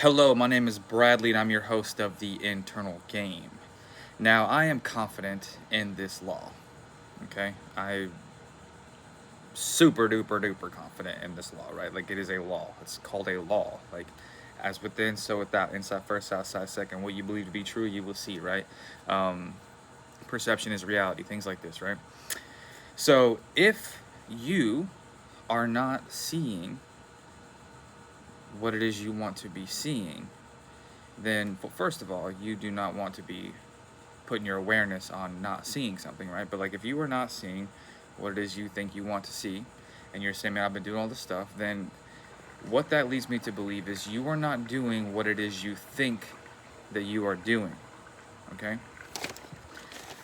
Hello, my name is Bradley, and I'm your host of The Internal Game. Now, I am confident in this law. Okay, I super duper duper confident in this law, right? Like it is a law. It's called a law. Like as within, so without. Inside first, outside second. What you believe to be true, you will see, right? Um, Perception is reality. Things like this, right? So if you are not seeing what it is you want to be seeing, then well, first of all, you do not want to be putting your awareness on not seeing something, right? But like if you are not seeing what it is you think you want to see, and you're saying, man, I've been doing all this stuff, then what that leads me to believe is you are not doing what it is you think that you are doing. Okay?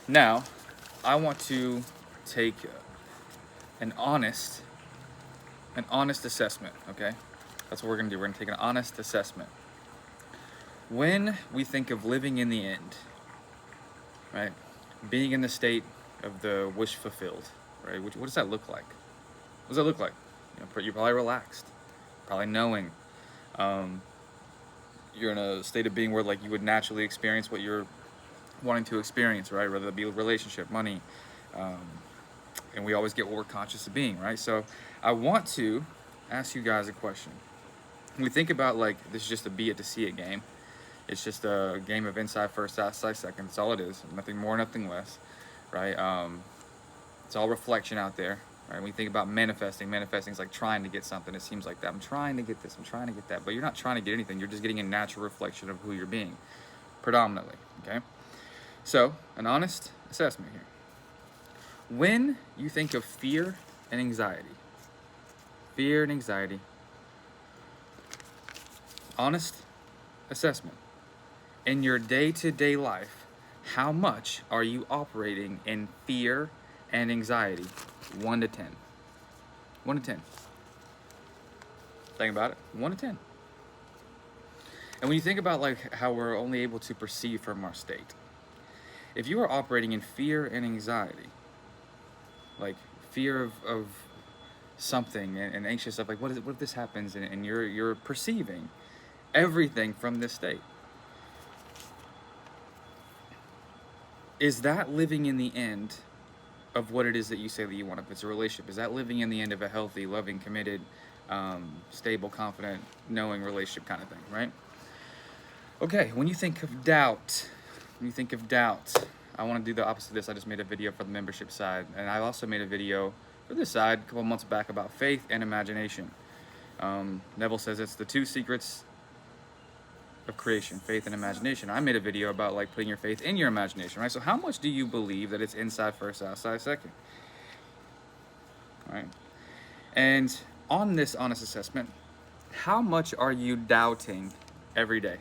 Now, I want to take an honest assessment, okay? That's what we're gonna do. We're gonna take an honest assessment. When we think of living in the end, right? Being in the state of the wish fulfilled, right? What does that look like? What does that look like? You're probably relaxed, probably knowing you're in a state of being where like you would naturally experience what you're wanting to experience, right? Whether it be a relationship, money, um, and we always get what we're conscious of being, right? So I want to ask you guys a question. When we think about like this is just a be it to see it game. It's just a game of inside first, outside second. That's all it is. Nothing more, nothing less, right? It's all reflection out there, right? When you think about manifesting is like trying to get something. It seems like that. I'm trying to get this. I'm trying to get that. But you're not trying to get anything. You're just getting a natural reflection of who you're being, predominantly. Okay. So an honest assessment here. When you think of fear and anxiety, honest assessment. In your day-to-day life, how much are you operating in fear and anxiety? 1 to 10. 1 to 10. Think about it. 1 to 10. And when you think about like how we're only able to perceive from our state, if you are operating in fear and anxiety, like fear of something and anxious of like what if this happens, and you're perceiving everything from this state, is that living in the end of what it is that you say that you want? If it's a relationship, is that living in the end of a healthy, loving, committed, stable, confident, knowing relationship kind of thing, right? Okay, when you think of doubt, I want to do the opposite of this. I just made a video for the membership side, and I also made a video for this side a couple months back about faith and imagination. Neville says it's the two secrets of creation, faith and imagination. I made a video about like putting your faith in your imagination, right? So how much do you believe that it's inside first, outside second? Right? And on this honest assessment, how much are you doubting every day?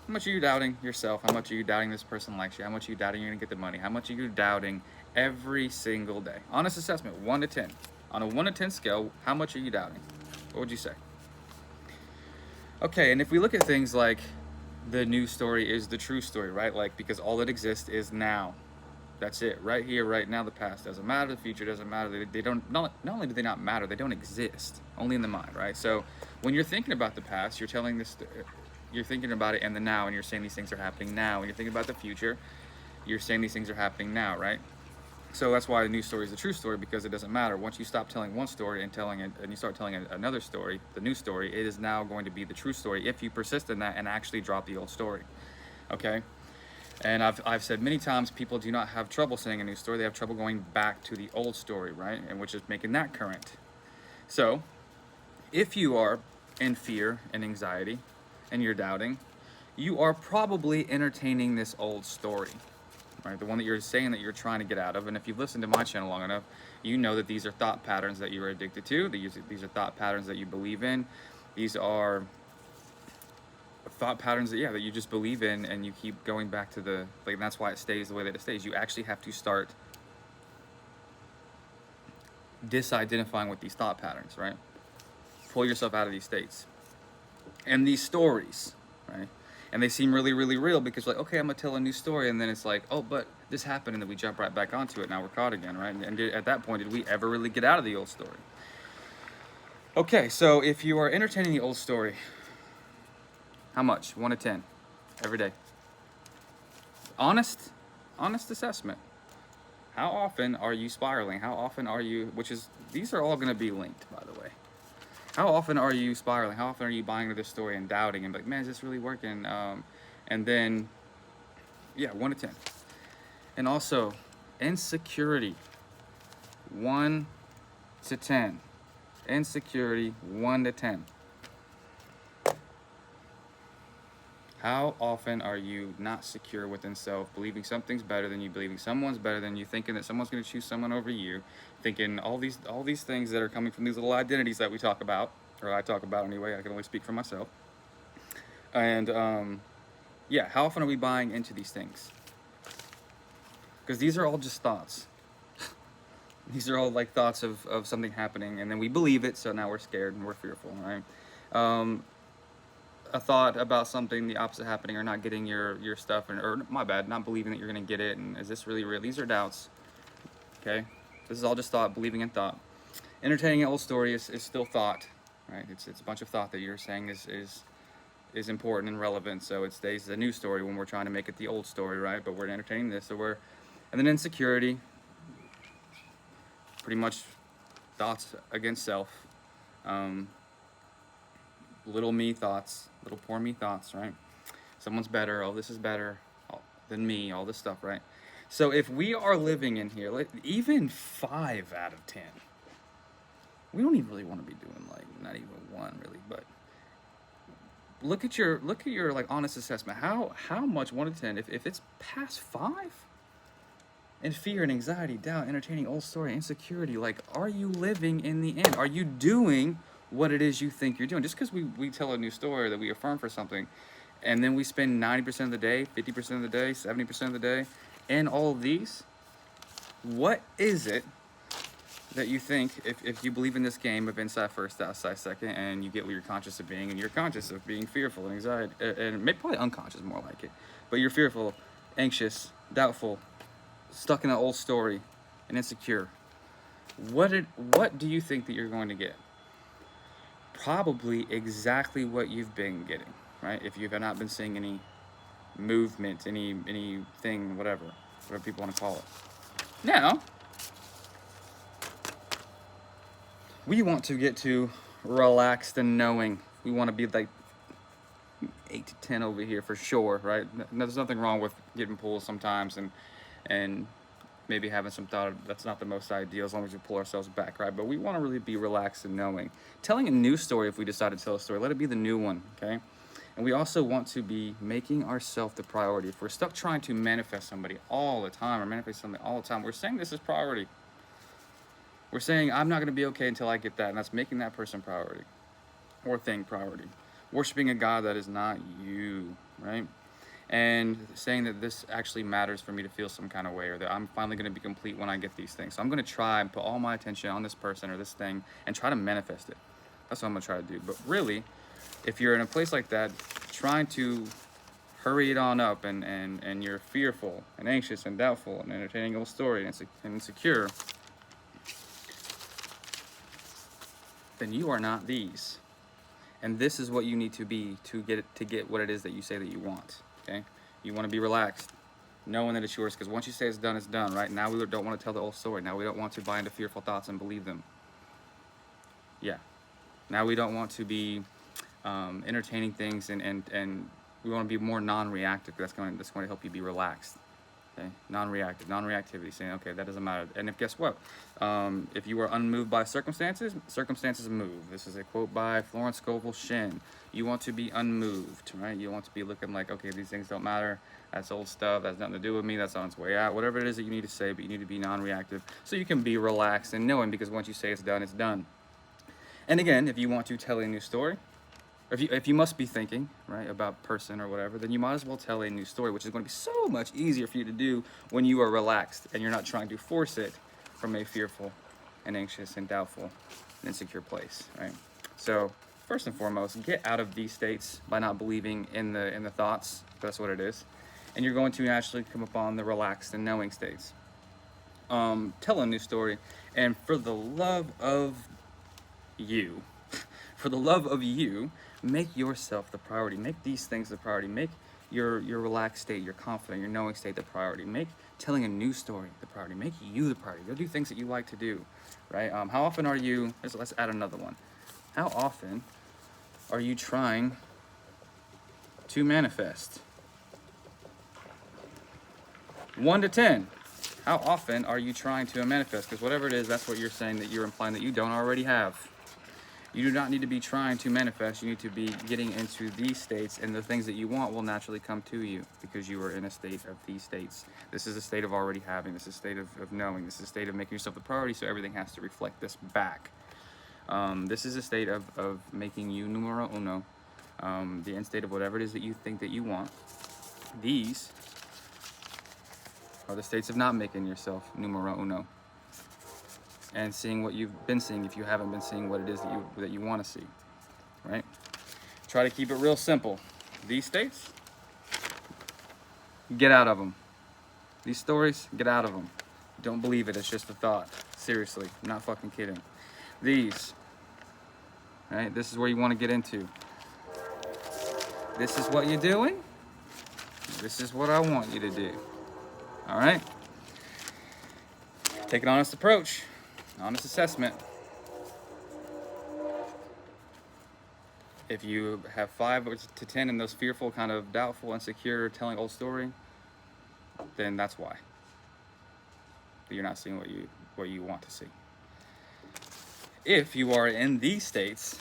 How much are you doubting yourself? How much are you doubting this person likes you? How much are you doubting you're gonna get the money? How much are you doubting every single day? Honest assessment, 1 to 10. On a 1 to 10 scale, how much are you doubting? What would you say? Okay, and if we look at things like the new story is the true story, right? Like, because all that exists is now. That's it, right here, right now. The past doesn't matter, the future doesn't matter. They don't, not only do they not matter, they don't exist, only in the mind, right? So when you're thinking about the past, you're telling this, you're thinking about it in the now, and you're saying these things are happening now. When you're thinking about the future, you're saying these things are happening now, right? So that's why the new story is the true story, because it doesn't matter. Once you stop telling one story and you start telling another story, the new story, it is now going to be the true story if you persist in that and actually drop the old story. Okay? And I've said many times, people do not have trouble saying a new story. They have trouble going back to the old story, right? And which is making that current. So if you are in fear and anxiety and you're doubting, you are probably entertaining this old story. Right, the one that you're saying that you're trying to get out of. And if you've listened to my channel long enough, you know that these are thought patterns that you're addicted to. These are thought patterns that you believe in. These are thought patterns that you just believe in, and you keep going back to the like. And that's why it stays the way that it stays. You actually have to start disidentifying with these thought patterns, right? Pull yourself out of these states and these stories, right? And they seem really, really real because like, okay, I'm gonna tell a new story, and then it's like, oh, but this happened, and then we jump right back onto it. Now we're caught again, right? And at that point, did we ever really get out of the old story? Okay, so if you are entertaining the old story, How much? 1 to 10 every day. Honest assessment. How often are you spiraling? How often are you, these are all going to be linked, by the way. How often are you spiraling? How often are you buying into this story and doubting and like, man, is this really working? And then, yeah, 1 to 10. And also, insecurity, 1 to 10. Insecurity, 1 to 10. How often are you not secure within self, believing something's better than you, believing someone's better than you, thinking that someone's going to choose someone over you, thinking all these things that are coming from these little identities that we talk about, or I talk about anyway, I can only speak for myself. And yeah, how often are we buying into these things? Because these are all just thoughts. These are all like thoughts of something happening, and then we believe it, so now we're scared and we're fearful, right? A thought about something, the opposite happening, or not getting your stuff, or my bad, not believing that you're going to get it, and is this really real? These are doubts, okay? This is all just thought, believing in thought. Entertaining an old story is still thought, right? It's a bunch of thought that you're saying is important and relevant, so it stays the new story when we're trying to make it the old story, right? But we're entertaining this, and then insecurity, pretty much thoughts against self, little me thoughts, little poor me thoughts, right? Someone's better, oh, this is better than me, all this stuff, right? So if we are living in here, like, even 5 out of 10, we don't even really want to be doing like, not even 1 really, but look at your like honest assessment. How much 1 to 10, if it's past 5, and fear and anxiety, doubt, entertaining old story, insecurity, like, are you living in the end? Are you doing what it is you think you're doing? Just because we tell a new story that we affirm for something, and then we spend 90% of the day, 50% of the day, 70% of the day in all of these, what is it that you think, if you believe in this game of inside first, outside second, and you get what you're conscious of being, and you're conscious of being fearful and anxiety, and maybe probably unconscious more like it, but you're fearful, anxious, doubtful, stuck in an old story, and insecure, what do you think that you're going to get? Probably exactly what you've been getting, right? If you have not been seeing any movement, anything, whatever people want to call it. Now, we want to get to relaxed and knowing. We want to be like 8 to 10 over here for sure, right? There's nothing wrong with getting pulled sometimes and maybe having some thought. That's not the most ideal as long as we pull ourselves back, right? But we want to really be relaxed and knowing. Telling a new story, if we decide to tell a story, let it be the new one, okay? And we also want to be making ourselves the priority. If we're stuck trying to manifest somebody all the time or manifest something all the time, we're saying this is priority. We're saying I'm not going to be okay until I get that, and that's making that person priority or thing priority. Worshiping a God that is not you, right? And saying that this actually matters for me to feel some kind of way, or that I'm finally going to be complete when I get these things. So I'm going to try and put all my attention on this person or this thing and try to manifest it. That's what I'm going to try to do. But really, if you're in a place like that, trying to hurry it on up and you're fearful and anxious and doubtful and entertaining old story and insecure, then you are not these. And this is what you need to be to get what it is that you say that you want. Okay, you want to be relaxed, knowing that it's yours. Because once you say it's done, right? Now we don't want to tell the old story. Now we don't want to buy into fearful thoughts and believe them. Yeah. Now we don't want to be entertaining things and we want to be more non-reactive. That's going to help you be relaxed. Okay, non-reactivity, saying, okay, that doesn't matter. And guess what? If you are unmoved by circumstances move. This is a quote by Florence Scovel Shinn. You want to be unmoved, right? You want to be looking like, okay, these things don't matter. That's old stuff. That's nothing to do with me. That's on its way out. Whatever it is that you need to say, but you need to be non-reactive so you can be relaxed and knowing, because once you say it's done, it's done. And again, if you want to tell a new story, if you must be thinking, right, about person or whatever, then you might as well tell a new story, which is going to be so much easier for you to do when you are relaxed and you're not trying to force it from a fearful and anxious and doubtful and insecure place, right? So first and foremost, get out of these states by not believing in the thoughts. That's what it is. And you're going to naturally come upon the relaxed and knowing states. Tell a new story, and for the love of you, Make yourself the priority. Make these things the priority. Make your relaxed state, your confident, your knowing state the priority. Make telling a new story the priority. Make you the priority. Go do things that you like to do, right? How often are you, let's add another one. How often are you trying to manifest? 1 to 10. How often are you trying to manifest? Because whatever it is, that's what you're saying that you're implying that you don't already have. You do not need to be trying to manifest. You need to be getting into these states, and the things that you want will naturally come to you because you are in a state of these states. This is a state of already having. This is a state of knowing. This is a state of making yourself the priority, so everything has to reflect this back. This is a state of making you numero uno, the end state of whatever it is that you think that you want. These are the states of not making yourself numero uno and seeing what you've been seeing if you haven't been seeing what it is that you want to see, right? Try to keep it real simple. These states, get out of them. These stories, get out of them. Don't believe it, it's just a thought. Seriously, I'm not fucking kidding. These, right? This is where you want to get into. This is what you're doing. This is what I want you to do. All right? Take an honest approach. Honest assessment. If you have 5 to 10 in those fearful, kind of doubtful, insecure, telling old story, then that's why. You're not seeing what you want to see. If you are in these states,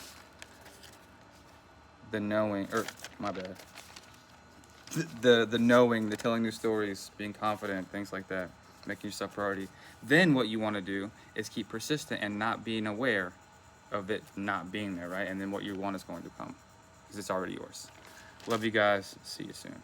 the knowing, or my bad, the knowing, the telling new stories, being confident, things like that, making yourself a priority, then what you want to do is keep persistent and not being aware of it not being there, right? And then what you want is going to come because it's already yours. Love you guys. See you soon.